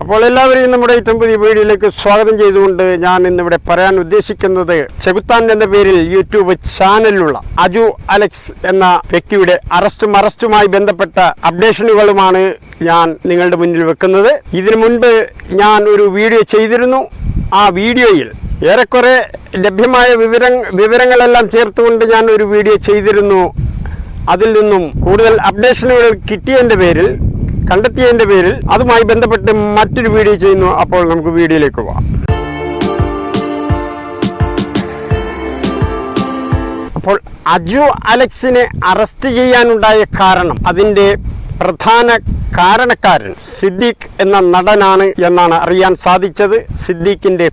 അപ്പോൾ എല്ലാവരെയും നമ്മുടെ ഏറ്റവും പുതിയ വീഡിയോയിലേക്ക് സ്വാഗതം ചെയ്തുകൊണ്ട് ഞാൻ ഇന്നിവിടെ പറയാൻ ഉദ്ദേശിക്കുന്നത് ചെകുത്താൻ എന്ന പേരിൽ യൂട്യൂബ് ചാനലിലുള്ള അജു അലക്സ് എന്ന വ്യക്തിയുടെ അറസ്റ്റുമായി ബന്ധപ്പെട്ട അപ്ഡേഷനുകളുമാണ് ഞാൻ നിങ്ങളുടെ മുന്നിൽ വെക്കുന്നത്. ഇതിനു മുൻപ് ഞാൻ ഒരു വീഡിയോ ചെയ്തിരുന്നു. ആ വീഡിയോയിൽ ഏറെക്കുറെ ലഭ്യമായ വിവരങ്ങളെല്ലാം ചേർത്തുകൊണ്ട് ഞാൻ ഒരു വീഡിയോ ചെയ്തിരുന്നു. അതിൽ നിന്നും കൂടുതൽ അപ്ഡേഷനുകൾ കണ്ടെത്തിയതിന്റെ പേരിൽ അതുമായി ബന്ധപ്പെട്ട് മറ്റൊരു വീഡിയോ ചെയ്യുന്നു. അപ്പോൾ നമുക്ക് വീഡിയോയിലേക്ക് പോകാം. അപ്പോൾ അജു അലക്സിനെ അറസ്റ്റ് ചെയ്യാനുണ്ടായ കാരണം, അതിന്റെ പ്രധാന കാരണക്കാരൻ സിദ്ദീഖ് എന്ന നടനാണ് എന്നാണ് അറിയാൻ സാധിച്ചത്. സിദ്ദീഖിന്റെ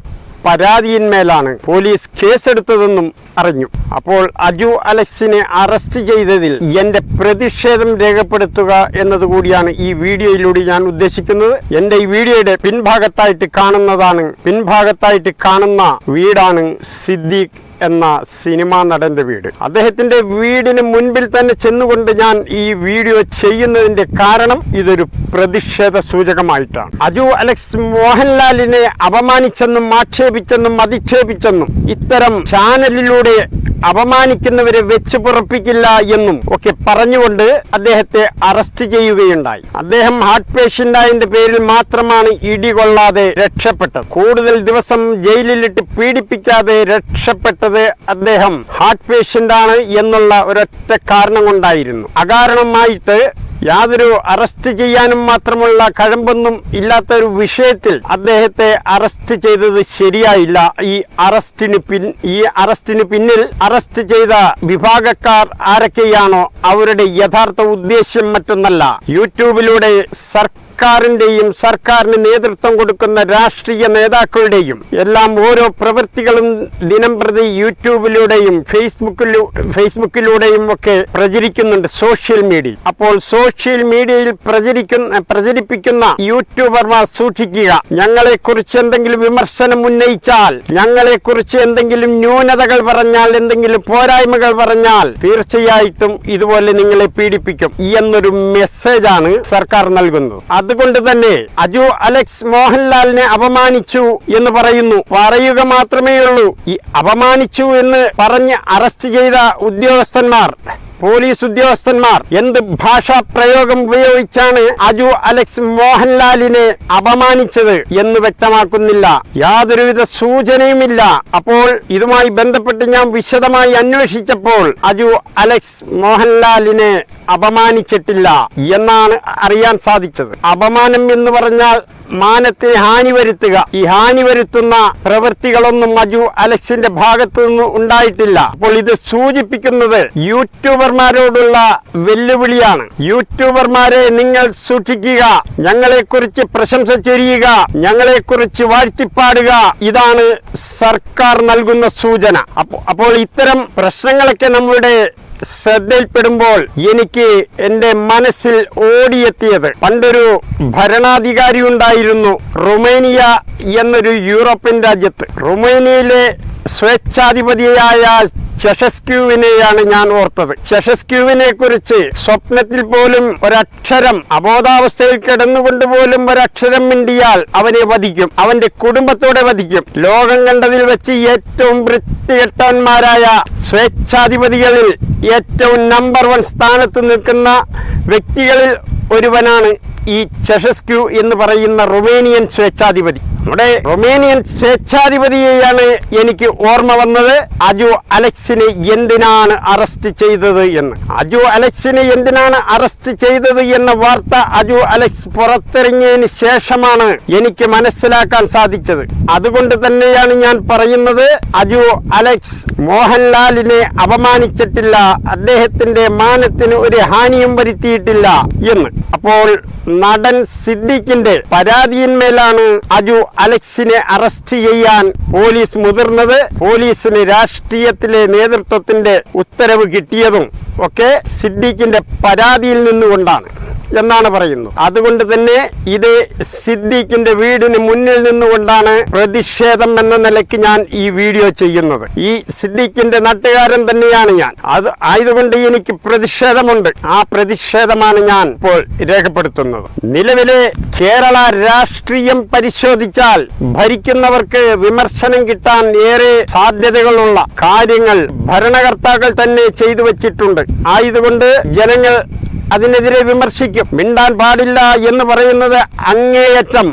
പരാതിയിന്മേലാണ് പോലീസ് കേസെടുത്തതെന്നും അറിഞ്ഞു. അപ്പോൾ അജു അലക്സിനെ അറസ്റ്റ് ചെയ്തതിൽ എന്റെ പ്രതിഷേധം രേഖപ്പെടുത്തുക എന്നതുകൂടിയാണ് ഈ വീഡിയോയിലൂടെ ഞാൻ ഉദ്ദേശിക്കുന്നത്. എന്റെ ഈ വീഡിയോയുടെ പിൻഭാഗത്തായിട്ട് കാണുന്ന വീടാണ് സിദ്ദീഖ് എന്ന സിനിമാ നടന്റെ വീട്. അദ്ദേഹത്തിന്റെ വീടിന് മുൻപിൽ തന്നെ ചെന്നുകൊണ്ട് ഞാൻ ഈ വീഡിയോ ചെയ്യുന്നതിന്റെ കാരണം ഇതൊരു പ്രതിഷേധ സൂചകമായിട്ടാണ്. അജു അലക്സ് മോഹൻലാലിനെ അപമാനിച്ചെന്നും ആക്ഷേപിച്ചെന്നും അധിക്ഷേപിച്ചെന്നും ഇത്തരം ചാനലിലൂടെ അപമാനിക്കുന്നവരെ വെച്ച് പുറപ്പിക്കില്ല എന്നും ഒക്കെ പറഞ്ഞുകൊണ്ട് അദ്ദേഹത്തെ അറസ്റ്റ് ചെയ്യുകയുണ്ടായി. അദ്ദേഹം ഹാർട്ട് പേഷ്യന്റായതിന്റെ പേരിൽ മാത്രമാണ് ഇടികൊള്ളാതെ രക്ഷപ്പെട്ടത്. കൂടുതൽ ദിവസം ജയിലിലിട്ട് പീഡിപ്പിക്കാതെ രക്ഷപ്പെട്ടത് അദ്ദേഹം ഹാർട്ട് പേഷ്യന്റ് ആണ് എന്നുള്ള ഒരൊറ്റ കാരണം കൊണ്ടായിരുന്നു. അകാരണമായിട്ട് യാതൊരു അറസ്റ്റ് ചെയ്യാനും മാത്രമുള്ള കഴമ്പൊന്നും ഇല്ലാത്ത ഒരു വിഷയത്തിൽ അദ്ദേഹത്തെ അറസ്റ്റ് ചെയ്തത് ശരിയായില്ല. ഈ അറസ്റ്റിന് പിന്നിൽ അറസ്റ്റ് ചെയ്ത വിഭാഗക്കാർ ആരൊക്കെയാണോ അവരുടെ യഥാർത്ഥ ഉദ്ദേശ്യം മറ്റൊന്നല്ല, യൂട്യൂബിലൂടെ സർക്കാരിന്റെയും സർക്കാരിന് നേതൃത്വം കൊടുക്കുന്ന രാഷ്ട്രീയ നേതാക്കളുടെയും എല്ലാം ഓരോ പ്രവൃത്തികളും ദിനം പ്രതി യൂട്യൂബിലൂടെയും ഫേസ്ബുക്കിലൂടെയും ഒക്കെ പ്രചരിക്കുന്നുണ്ട് സോഷ്യൽ മീഡിയ. അപ്പോൾ സോഷ്യൽ മീഡിയയിൽ പ്രചരിപ്പിക്കുന്ന യൂട്യൂബർമാർ സൂക്ഷിക്കുക. ഞങ്ങളെക്കുറിച്ച് എന്തെങ്കിലും വിമർശനം ഉന്നയിച്ചാൽ, ഞങ്ങളെക്കുറിച്ച് എന്തെങ്കിലും ന്യൂനതകൾ പറഞ്ഞാൽ, എന്തെങ്കിലും പോരായ്മകൾ പറഞ്ഞാൽ തീർച്ചയായിട്ടും ഇതുപോലെ നിങ്ങളെ പീഡിപ്പിക്കും എന്നൊരു മെസ്സേജാണ് സർക്കാർ നൽകുന്നത്. അതുകൊണ്ട് തന്നെ അജു അലക്സ് മോഹൻലാലിനെ അപമാനിച്ചു എന്ന് പറയുക മാത്രമേ ഉള്ളൂ. ഈ അപമാനിച്ചു എന്ന് പറഞ്ഞ് അറസ്റ്റ് ചെയ്ത പോലീസ് ഉദ്യോഗസ്ഥന്മാർ എന്ത് ഭാഷാ പ്രയോഗം ഉപയോഗിച്ചാണ് അജു അലക്സ് മോഹൻലാലിനെ അപമാനിച്ചത് എന്ന് വ്യക്തമാക്കുന്നില്ല. യാതൊരുവിധ സൂചനയുമില്ല. അപ്പോൾ ഇതുമായി ബന്ധപ്പെട്ട് ഞാൻ വിശദമായി അന്വേഷിച്ചപ്പോൾ അജു അലക്സ് മോഹൻലാലിനെ അപമാനിച്ചിട്ടില്ല എന്നാണ് അറിയാൻ സാധിച്ചത്. അപമാനം എന്ന് പറഞ്ഞാൽ മാനത്തിന് ഹാനി വരുത്തുക. ഈ ഹാനി വരുത്തുന്ന പ്രവൃത്തികളൊന്നും അജു അലക്സിന്റെ ഭാഗത്തു നിന്ന് ഉണ്ടായിട്ടില്ല. അപ്പോൾ ഇത് സൂചിപ്പിക്കുന്നത് യൂട്യൂബർമാരോടുള്ള വെല്ലുവിളിയാണ്. യൂട്യൂബർമാരെ നിങ്ങൾ സൂക്ഷിക്കുക, ഞങ്ങളെക്കുറിച്ച് പ്രശംസ ചൊരിയുക, ഞങ്ങളെക്കുറിച്ച് വാഴ്ത്തിപ്പാടുക, ഇതാണ് സർക്കാർ നൽകുന്ന സൂചന. അപ്പോൾ ഇത്തരം പ്രശ്നങ്ങളൊക്കെ നമ്മളുടെ ശ്രദ്ധയിൽപ്പെടുമ്പോൾ എനിക്ക് എന്റെ മനസ്സിൽ ഓടിയെത്തിയത്, പണ്ടൊരു ഭരണാധികാരി ഉണ്ടായിരുന്നു റുമേനിയ എന്നൊരു യൂറോപ്യൻ രാജ്യത്ത്. റുമേനിയയിലെ സ്വേച്ഛാധിപതിയായ ചെഷസ്ക്യൂവിനെയാണ് ഞാൻ ഓർത്തത്. ചെഷസ്ക്യൂവിനെ കുറിച്ച് സ്വപ്നത്തിൽ പോലും ഒരക്ഷരം, അബോധാവസ്ഥയിൽ കിടന്നുകൊണ്ട് പോലും ഒരക്ഷരം മിണ്ടിയാൽ അവനെ വധിക്കും, അവന്റെ കുടുംബത്തോടെ വധിക്കും. ലോകം കണ്ടതിൽ വെച്ച് ഏറ്റവും വൃത്തികെട്ടവന്മാരായ സ്വേച്ഛാധിപതികളിൽ ഏറ്റവും നമ്പർ 1 സ്ഥാനത്ത് നിൽക്കുന്ന വ്യക്തികളിൽ ഒരുവനാണ് ഈ ചെഷസ്ക്യൂ എന്ന് പറയുന്ന റുമേനിയൻ സ്വേച്ഛാധിപതി. നമ്മുടെ റുമേനിയൻ സ്വേച്ഛാധിപതിയെയാണ് എനിക്ക് ഓർമ്മ വന്നത്. അജു അലക്സിനെ എന്തിനാണ് അറസ്റ്റ് ചെയ്തത് എന്ന്. അജു അലക്സിനെ എന്തിനാണ് അറസ്റ്റ് ചെയ്തത് എന്ന വാർത്ത അജു അലക്സ് പുറത്തിറങ്ങിയതിന് ശേഷമാണ് എനിക്ക് മനസ്സിലാക്കാൻ സാധിച്ചത്. അതുകൊണ്ട് തന്നെയാണ് ഞാൻ പറയുന്നത്, അജു അലക്സ് മോഹൻലാലിനെ അപമാനിച്ചിട്ടില്ല, അദ്ദേഹത്തിന്റെ മാനത്തിന് ഒരു ഹാനിയും വരുത്തിയിട്ടില്ല എന്ന്. അപ്പോൾ നടൻ സിദ്ദീഖിന്റെ പരാതിയിന്മേലാണ് അജു അലക്സിനെ അറസ്റ്റ് ചെയ്യാൻ പോലീസ് മുതിർന്നത്. പോലീസിന് രാഷ്ട്രീയത്തിലെ നേതൃത്വത്തിന്റെ ഉത്തരവ് കിട്ടിയതും ഒക്കെ സിദ്ദീഖിന്റെ പരാതിയിൽ നിന്നുകൊണ്ടാണ്. എന്നാണ് പറയുന്നത്. അതുകൊണ്ട് തന്നെ ഇത് സിദ്ദീഖിന്റെ വീടിന് മുന്നിൽ നിന്നുകൊണ്ടാണ് പ്രതിഷേധം എന്ന നിലയ്ക്ക് ഞാൻ ഈ വീഡിയോ ചെയ്യുന്നത്. ഈ സിദ്ദീഖിന്റെ നാട്ടുകാരൻ തന്നെയാണ് ഞാൻ. അത് ആയതുകൊണ്ട് എനിക്ക് പ്രതിഷേധമുണ്ട്. ആ പ്രതിഷേധമാണ് ഞാൻ ഇപ്പോൾ രേഖപ്പെടുത്തുന്നത്. നിലവിലെ കേരള രാഷ്ട്രീയം പരിശോധിച്ചാൽ ഭരിക്കുന്നവർക്ക് വിമർശനം കിട്ടാൻ ഏറെ സാധ്യതകളുള്ള കാര്യങ്ങൾ ഭരണകർത്താക്കൾ തന്നെ ചെയ്തു വച്ചിട്ടുണ്ട്. ആയതുകൊണ്ട് ജനങ്ങൾ അതിനെതിരെ വിമർശിക്കും. മിണ്ടാൻ പാടില്ല എന്ന് പറയുന്നത് അങ്ങേയറ്റം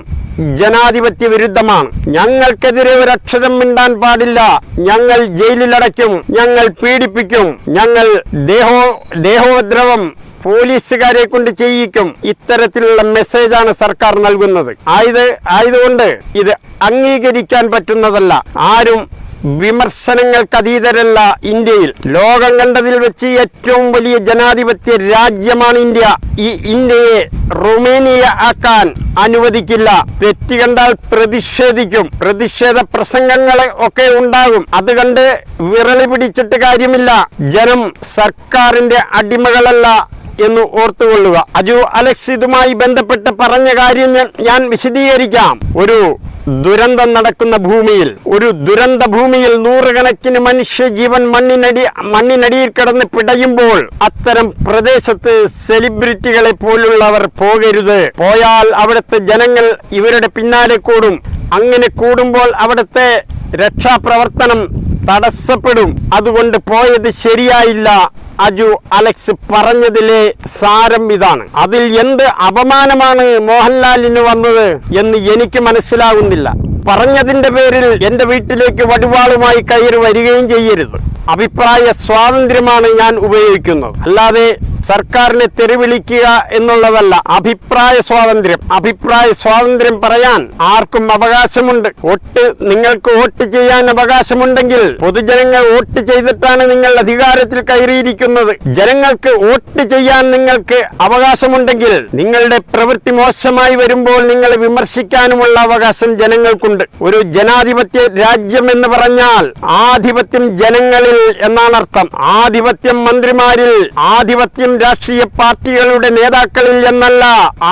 ജനാധിപത്യ വിരുദ്ധമാണ്. ഞങ്ങൾക്കെതിരെ ഒരക്ഷരം മിണ്ടാൻ പാടില്ല, ഞങ്ങൾ ജയിലിലടയ്ക്കും, ഞങ്ങൾ പീഡിപ്പിക്കും, ഞങ്ങൾ ദേഹോപദ്രവം പോലീസുകാരെ കൊണ്ട് ചെയ്യിക്കും. ഇത്തരത്തിലുള്ള മെസ്സേജാണ് സർക്കാർ നൽകുന്നത്. ആയതുകൊണ്ട് ഇത് അംഗീകരിക്കാൻ പറ്റുന്നതല്ല. ആരും വിമർശനങ്ങൾക്ക് അതീതരല്ല. ഇന്ത്യയിൽ ലോകം കണ്ടതിൽ വെച്ച് ഏറ്റവും വലിയ ജനാധിപത്യ രാജ്യമാണ് ഇന്ത്യ. ഈ ഇന്ത്യയെ റൊമേനിയ ആക്കാൻ അനുവദിക്കില്ല. തെറ്റ് കണ്ടാൽ പ്രതിഷേധിക്കും. പ്രതിഷേധ പ്രസംഗങ്ങൾ ഒക്കെ ഉണ്ടാകും. അത് കണ്ട് വിരളി പിടിച്ചിട്ട് കാര്യമില്ല. ജനം സർക്കാരിന്റെ അടിമകളല്ല എന്ന് ഓർത്തുകൊള്ളുക. അജു അലക്സ് ഇതുമായി ബന്ധപ്പെട്ട് പറഞ്ഞ കാര്യം ഞാൻ വിശദീകരിക്കാം. ഒരു ദുരന്തം നടക്കുന്ന ഭൂമിയിൽ, ഒരു ദുരന്ത ഭൂമിയിൽ നൂറുകണക്കിന് മനുഷ്യജീവൻ മണ്ണിനടിയിൽ കിടന്ന് പിടയുമ്പോൾ അത്തരം പ്രദേശത്ത് സെലിബ്രിറ്റികളെ പോലുള്ളവർ പോകരുത്. പോയാൽ അവിടുത്തെ ജനങ്ങൾ ഇവരുടെ പിന്നാലെ കൂടും. അങ്ങനെ കൂടുമ്പോൾ അവിടുത്തെ രക്ഷാപ്രവർത്തനം തടസ്സപ്പെടും. അതുകൊണ്ട് പോയത് ശരിയായില്ല. അജു അലക്സ് പറഞ്ഞതിലെ സാരം ഇതാണ്. അതിൽ എന്ത് അപമാനമാണ് മോഹൻലാലിന് വന്നത് എന്ന് എനിക്ക് മനസ്സിലാകുന്നില്ല. പറഞ്ഞതിന്റെ പേരിൽ എന്റെ വീട്ടിലേക്ക് വടിവാളുമായി കയറി വരികയും ചെയ്യരുത്. അഭിപ്രായ സ്വാതന്ത്ര്യമാണ് ഞാൻ ഉപയോഗിക്കുന്നത്, അല്ലാതെ സർക്കാരിനെ തെറിവിളിക്കുക എന്നുള്ളതല്ല. അഭിപ്രായ സ്വാതന്ത്ര്യം പറയാൻ ആർക്കും അവകാശമുണ്ട്. നിങ്ങൾക്ക് വോട്ട് ചെയ്യാൻ അവകാശമുണ്ടെങ്കിൽ പൊതുജനങ്ങൾ വോട്ട് ചെയ്തിട്ടാണ് നിങ്ങൾ അധികാരത്തിൽ കയറിയിരിക്കുന്നത്. ജനങ്ങൾക്ക് വോട്ട് ചെയ്യാൻ നിങ്ങൾക്ക് അവകാശമുണ്ടെങ്കിൽ നിങ്ങളുടെ പ്രവൃത്തി മോശമായി വരുമ്പോൾ നിങ്ങളെ വിമർശിക്കാനുമുള്ള അവകാശം ജനങ്ങൾക്കുണ്ട്. ഒരു ജനാധിപത്യ രാജ്യം എന്ന് പറഞ്ഞാൽ ആധിപത്യം ജനങ്ങളിൽ എന്നാണ് അർത്ഥം. ആധിപത്യം മന്ത്രിമാരിൽ, ആധിപത്യം രാഷ്ട്രീയ പാർട്ടികളുടെ നേതാക്കളിൽ എന്നല്ല,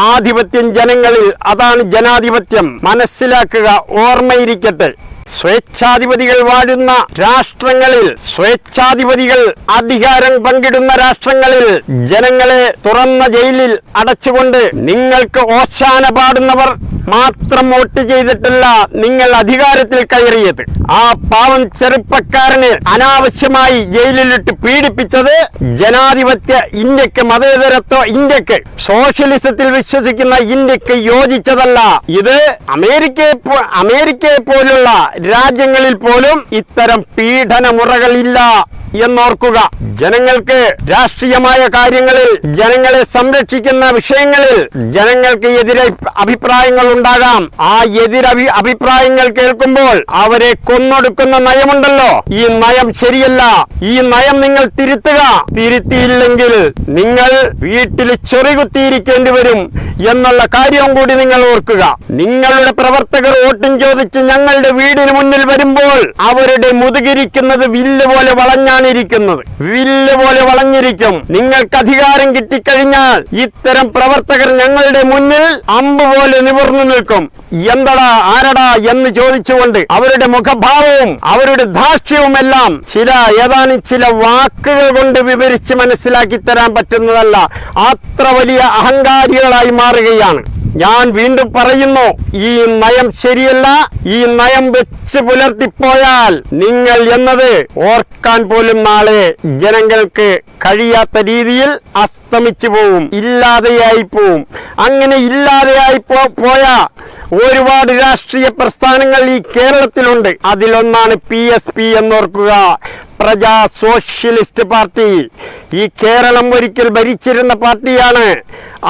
ആധിപത്യം ജനങ്ങളിൽ. അതാണ് ജനാധിപത്യം. മനസ്സിലാക്കുക, ഓർമ്മയിരിക്കട്ടെ. സ്വേച്ഛാധിപതികൾ വാഴുന്ന രാഷ്ട്രങ്ങളിൽ, സ്വേച്ഛാധിപതികൾ അധികാരം പങ്കിടുന്ന രാഷ്ട്രങ്ങളിൽ ജനങ്ങളെ തുറന്ന ജയിലിൽ അടച്ചുകൊണ്ട് നിങ്ങൾക്ക് ഓശാന പാടുന്നവർ മാത്രം വോട്ട് ചെയ്തിട്ടല്ല നിങ്ങൾ അധികാരത്തിൽ കയറിയത്. ആ പാവം ചെറുപ്പക്കാരനെ അനാവശ്യമായി ജയിലിലിട്ട് പീഡിപ്പിച്ചത് ജനാധിപത്യ ഇന്ത്യക്ക്, മതേതരത്വ ഇന്ത്യക്ക്, സോഷ്യലിസത്തിൽ വിശ്വസിക്കുന്ന ഇന്ത്യക്ക് യോജിച്ചതല്ല. ഇത് അമേരിക്കയെ പോലുള്ള രാജ്യങ്ങളിൽ പോലും ഇത്തരം പീഡനമുറകളില്ല എന്നോർക്കുക. ജനങ്ങൾക്ക് രാഷ്ട്രീയമായ കാര്യങ്ങളിൽ, ജനങ്ങളെ സംരക്ഷിക്കുന്ന വിഷയങ്ങളിൽ ജനങ്ങൾക്ക് എതിരെ അഭിപ്രായങ്ങൾ ഉണ്ടാകാം. ആ അഭിപ്രായങ്ങൾ കേൾക്കുമ്പോൾ അവരെ കൊന്നൊടുക്കുന്ന നയമുണ്ടല്ലോ, ഈ നയം ശരിയല്ല. ഈ നയം നിങ്ങൾ തിരുത്തുക. തിരുത്തിയില്ലെങ്കിൽ നിങ്ങൾ വീട്ടിൽ ചൊറികുത്തിയിരിക്കേണ്ടി വരും എന്നുള്ള കാര്യവും കൂടി നിങ്ങൾ ഓർക്കുക. നിങ്ങളുടെ പ്രവർത്തകർ വോട്ടും ചോദിച്ച് ഞങ്ങളുടെ വീടിന് മുന്നിൽ വരുമ്പോൾ അവരുടെ മുതുകിരിക്കുന്നത് വില്ല് പോലെ വളഞ്ഞിരിക്കും. നിങ്ങൾക്ക് അധികാരം കിട്ടിക്കഴിഞ്ഞാൽ ഇത്തരം പ്രവർത്തകർ ഞങ്ങളുടെ മുന്നിൽ അമ്പ് പോലെ നിവർന്നു നിൽക്കും. എന്തടാ, ആരടാ എന്ന് ചോദിച്ചുകൊണ്ട് അവരുടെ മുഖഭാവവും അവരുടെ ധാർഷ്ട്യവും എല്ലാം ഏതാനും ചില വാക്കുകൾ കൊണ്ട് വിവരിച്ച് മനസ്സിലാക്കി തരാൻ പറ്റുന്നതല്ല. അത്ര വലിയ അഹങ്കാരികളായി മാറുകയാണ്. ഞാൻ വീണ്ടും പറയുന്നു, ഈ നയം ശരിയല്ല. ഈ നയം വെച്ച് പുലർത്തിപ്പോയാൽ നിങ്ങൾ എന്നത് ഓർക്കാൻ പോലും നാളെ ജനങ്ങൾക്ക് കഴിയാത്ത രീതിയിൽ അസ്തമിച്ചു പോവും, ഇല്ലാതെയായി പോവും. അങ്ങനെ ഇല്ലാതെയായി പോയ ഒരുപാട് രാഷ്ട്രീയ പ്രസ്ഥാനങ്ങൾ ഈ കേരളത്തിലുണ്ട്. അതിലൊന്നാണ് PSP എന്നോർക്കുക, പ്രജാ സോഷ്യലിസ്റ്റ് പാർട്ടി. ഈ കേരളം ഒരിക്കൽ ഭരിച്ചിരുന്ന പാർട്ടിയാണ്.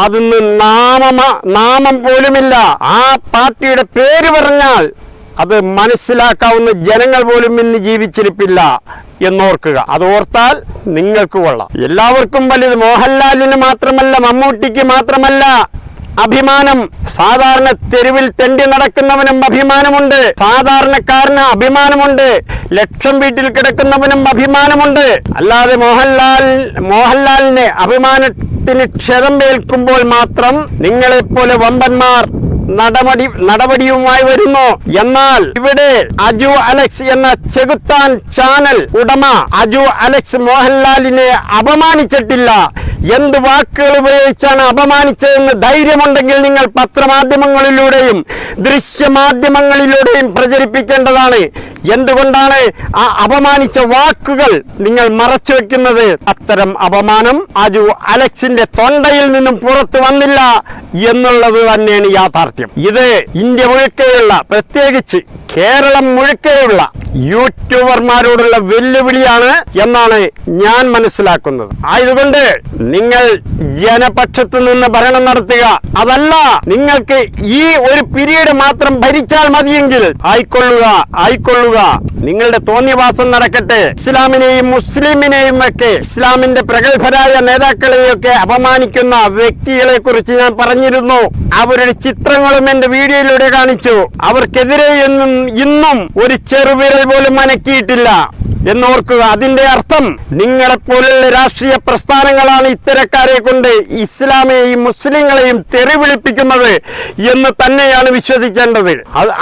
അതിന്ന് നാമം പോലുമില്ല. ആ പാർട്ടിയുടെ പേര് പറഞ്ഞാൽ അത് മനസ്സിലാക്കാവുന്ന ജനങ്ങൾ പോലും ഇന്ന് ജീവിച്ചിരിപ്പില്ല എന്നോർക്കുക. അത് ഓർത്താൽ നിങ്ങൾക്ക് കൊള്ളാം. എല്ലാവർക്കും വലുത് മോഹൻലാലിന് മാത്രമല്ല, മമ്മൂട്ടിക്ക് മാത്രമല്ല, അഭിമാനം. സാധാരണ തെരുവിൽ തെണ്ടി നടക്കുന്നവനും അഭിമാനമുണ്ട്, സാധാരണക്കാരന് അഭിമാനമുണ്ട്, ലക്ഷം വീട്ടിൽ കിടക്കുന്നവനും അഭിമാനമുണ്ട്. അല്ലാതെ മോഹൻലാലിന് അഭിമാനത്തിന് ക്ഷതമേൽക്കുമ്പോൾ മാത്രം നിങ്ങളെപ്പോലെ വമ്പന്മാർ നടപടിയുമായി വരുന്നു. എന്നാൽ ഇവിടെ അജു അലക്സ് എന്ന ചെകുത്താൻ ചാനൽ ഉടമ അജു അലക്സ് മോഹൻലാലിനെ അപമാനിച്ചിട്ടില്ല. എന്ത് വാക്കുകൾ ഉപയോഗിച്ചാണ് അപമാനിച്ചതെന്ന് ധൈര്യമുണ്ടെങ്കിൽ നിങ്ങൾ പത്രമാധ്യമങ്ങളിലൂടെയും ദൃശ്യമാധ്യമങ്ങളിലൂടെയും പ്രചരിപ്പിക്കേണ്ടതാണ്. എന്തുകൊണ്ടാണ് ആ അപമാനിച്ച വാക്കുകൾ നിങ്ങൾ മറച്ചു വെക്കുന്നത്? അത്തരം അപമാനം അജു അലക്സിന്റെ തൊണ്ടയിൽ നിന്നും പുറത്തു വന്നില്ല എന്നുള്ളത് തന്നെയാണ് യാഥാർത്ഥ്യം. ഇത് ഇന്ത്യ മുഴുക്കെയുള്ള, പ്രത്യേകിച്ച് കേരളം മുഴുക്കെയുള്ള യൂട്യൂബർമാരോടുള്ള വെല്ലുവിളിയാണ് എന്നാണ് ഞാൻ മനസ്സിലാക്കുന്നത്. ആയതുകൊണ്ട് നിങ്ങൾ ജനപക്ഷത്ത് നിന്ന് ഭരണം നടത്തുക. അതല്ല, നിങ്ങൾക്ക് ഈ ഒരു പീരീഡ് മാത്രം ഭരിച്ചാൽ മതിയെങ്കിൽ ആയിക്കൊള്ളുക. നിങ്ങളുടെ തോന്നിവാസം നടക്കട്ടെ. ഇസ്ലാമിനെയും മുസ്ലിമിനെയും ഒക്കെ, ഇസ്ലാമിന്റെ പ്രഗത്ഭരായ നേതാക്കളെയൊക്കെ അപമാനിക്കുന്ന വ്യക്തികളെ കുറിച്ച് ഞാൻ പറഞ്ഞിരുന്നു. അവരുടെ ചിത്രങ്ങളും എന്റെ വീഡിയോയിലൂടെ കാണിച്ചു. അവർക്കെതിരെ ഇന്നും ഒരു ചെറുവിരൽ പോലും അനക്കിയിട്ടില്ല എന്നോർക്കുക. അതിന്റെ അർത്ഥം നിങ്ങളെപ്പോലുള്ള രാഷ്ട്രീയ പ്രസ്ഥാനങ്ങളാണ് ഇത്തരക്കാരെ കൊണ്ട് ഇസ്ലാമിനെയും മുസ്ലിങ്ങളെയും തെറിവിളിപ്പിക്കുന്നത് എന്ന് തന്നെയാണ് വിശ്വസിക്കേണ്ടത്.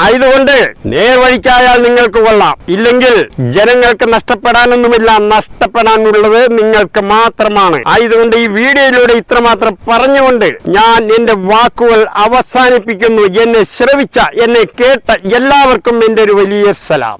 ആയതുകൊണ്ട് നേർവഴിക്കായാൽ നിങ്ങൾക്ക് കൊള്ളാം, ഇല്ലെങ്കിൽ ജനങ്ങൾക്ക് നഷ്ടപ്പെടാനൊന്നുമില്ല. നഷ്ടപ്പെടാനുള്ളത് നിങ്ങൾക്ക് മാത്രമാണ്. ആയതുകൊണ്ട് ഈ വീഡിയോയിലൂടെ ഇത്രമാത്രം പറഞ്ഞുകൊണ്ട് ഞാൻ എന്റെ വാക്കുകൾ അവസാനിപ്പിക്കുന്നു. എന്നെ ശ്രവിച്ച, എന്നെ കേട്ട എല്ലാവർക്കും എന്റെ ഒരു വലിയ സലാം.